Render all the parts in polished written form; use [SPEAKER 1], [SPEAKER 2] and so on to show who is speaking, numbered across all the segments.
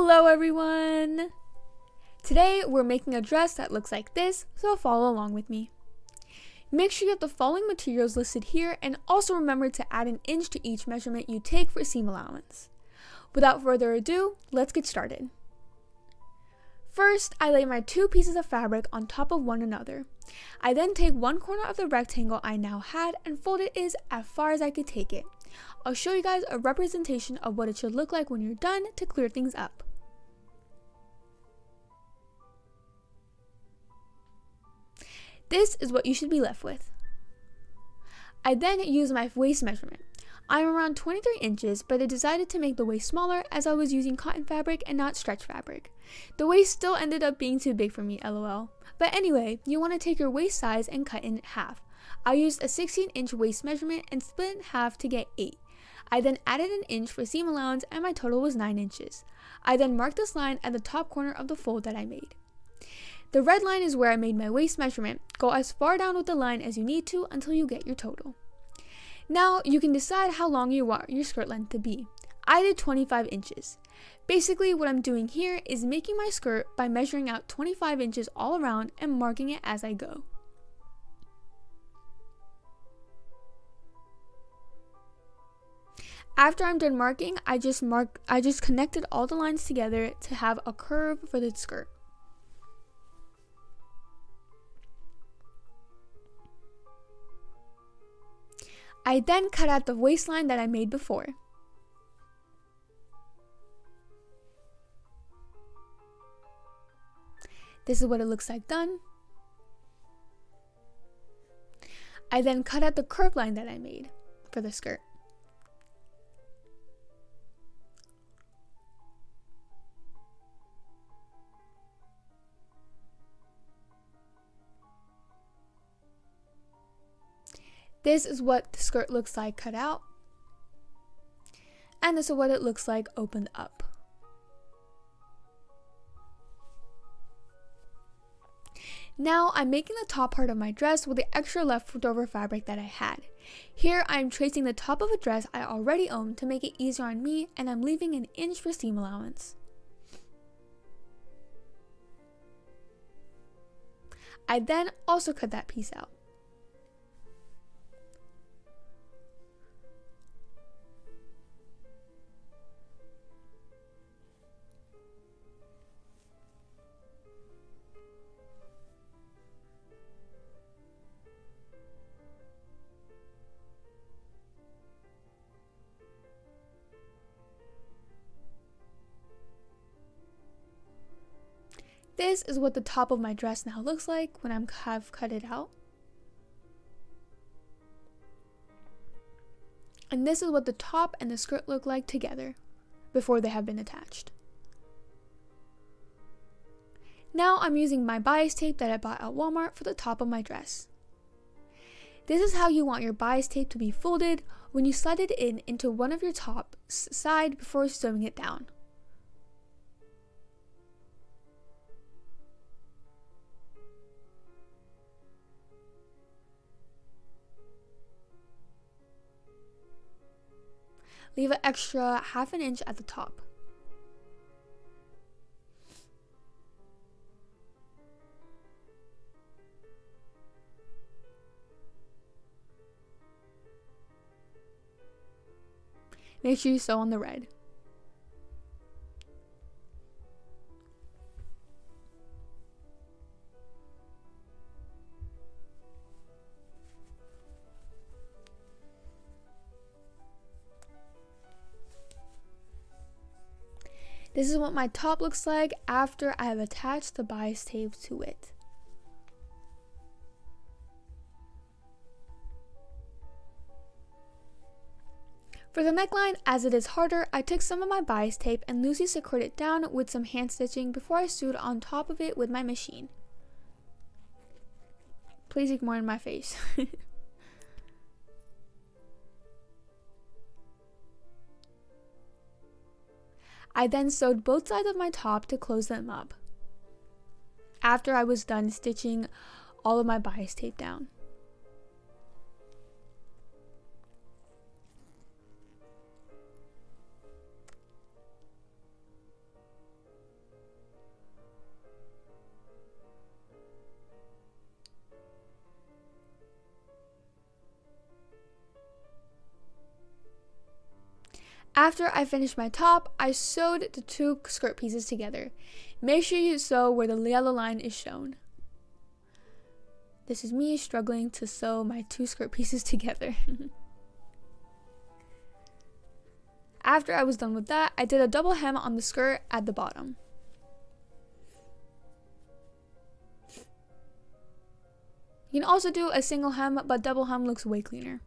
[SPEAKER 1] Hello everyone! Today we're making a dress that looks like this, so follow along with me. Make sure you have the following materials listed here, and also remember to add an inch to each measurement you take for seam allowance. Without further ado, let's get started. First, I lay my two pieces of fabric on top of one another. I then take one corner of the rectangle I now had and fold it as far as I could take it. I'll show you guys a representation of what it should look like when you're done to clear things up. This is what you should be left with. I then use my waist measurement. I'm around 23 inches, but I decided to make the waist smaller as I was using cotton fabric and not stretch fabric. The waist still ended up being too big for me, lol. But anyway, you want to take your waist size and cut in half. I used a 16-inch waist measurement and split it in half to get 8. I then added an inch for seam allowance and my total was 9 inches. I then marked this line at the top corner of the fold that I made. The red line is where I made my waist measurement. Go as far down with the line as you need to until you get your total. Now you can decide how long you want your skirt length to be. I did 25 inches. Basically what I'm doing here is making my skirt by measuring out 25 inches all around and marking it as I go. After I'm done marking, I just connected all the lines together to have a curve for the skirt. I then cut out the waistline that I made before. This is what it looks like done. I then cut out the curved line that I made for the skirt. This is what the skirt looks like cut out. And this is what it looks like opened up. Now I'm making the top part of my dress with the extra leftover fabric that I had. Here I'm tracing the top of a dress I already own to make it easier on me, and I'm leaving an inch for seam allowance. I then also cut that piece out. This is what the top of my dress now looks like when I've cut it out. And this is what the top and the skirt look like together before they have been attached. Now I'm using my bias tape that I bought at Walmart for the top of my dress. This is how you want your bias tape to be folded when you slide it into one of your top side before sewing it down. Leave an extra ½ inch at the top. Make sure you sew on the red. This is what my top looks like after I have attached the bias tape to it. For the neckline, as it is harder, I took some of my bias tape and loosely secured it down with some hand stitching before I sewed on top of it with my machine. Please ignore my face. I then sewed both sides of my top to close them up after I was done stitching all of my bias tape down. After I finished my top, I sewed the 2 skirt pieces together. Make sure you sew where the yellow line is shown. This is me struggling to sew my 2 skirt pieces together. After I was done with that, I did a double hem on the skirt at the bottom. You can also do a single hem, but double hem looks way cleaner.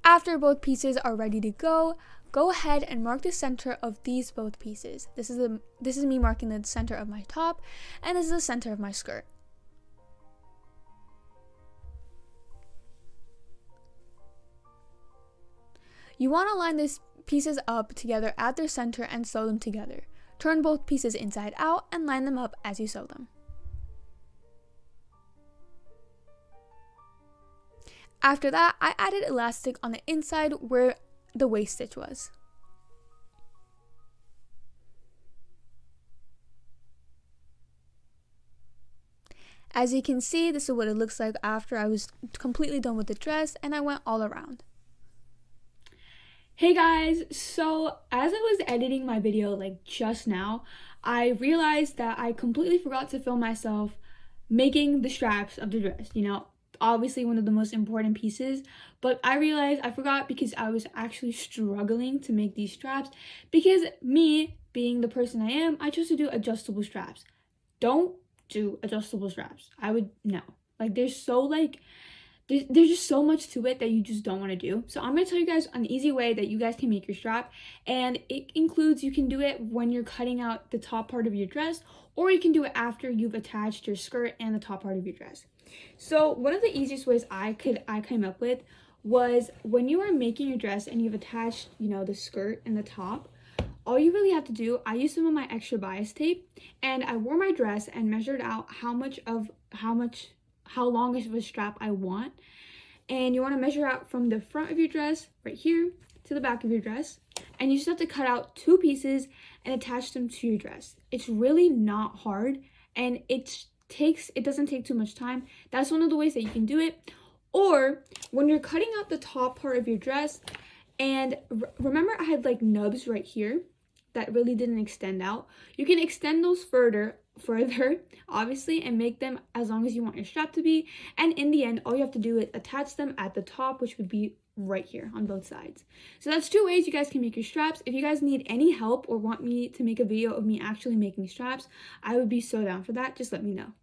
[SPEAKER 1] After both pieces are ready to go ahead and mark the center of these both pieces. This is me marking the center of my top, and this is the center of my skirt. You want to line these pieces up together at their center and sew them together. Turn both pieces inside out and line them up as you sew them. After that, I added elastic on the inside where the waist stitch was. As you can see, this is what it looks like after I was completely done with the dress and I went all around. Hey guys, so as I was editing my video like just now, I realized that I completely forgot to film myself making the straps of the dress, obviously one of the most important pieces, but I realized I forgot because I was actually struggling to make these straps because me being the person I am, I chose to do adjustable straps. Don't do adjustable straps. I would no. There's just so much to it that you just don't want to do. So I'm going to tell you guys an easy way that you guys can make your strap, and it includes you can do it when you're cutting out the top part of your dress, or you can do it after you've attached your skirt and the top part of your dress. So one of the easiest ways I came up with was when you are making your dress and you've attached, the skirt and the top, all you really have to do, I used some of my extra bias tape and I wore my dress and measured out how long of a strap I want. And you want to measure out from the front of your dress right here to the back of your dress, and you just have to cut out 2 pieces and attach them to your dress. It's really not hard, and it doesn't take too much time. That's one of the ways that you can do it. Or when you're cutting out the top part of your dress, and remember I had nubs right here that really didn't extend out, you can extend those further obviously, and make them as long as you want your strap to be. And in the end, all you have to do is attach them at the top, which would be right here on both sides. So that's 2 ways you guys can make your straps. If you guys need any help or want me to make a video of me actually making straps, I would be so down for that. Just let me know.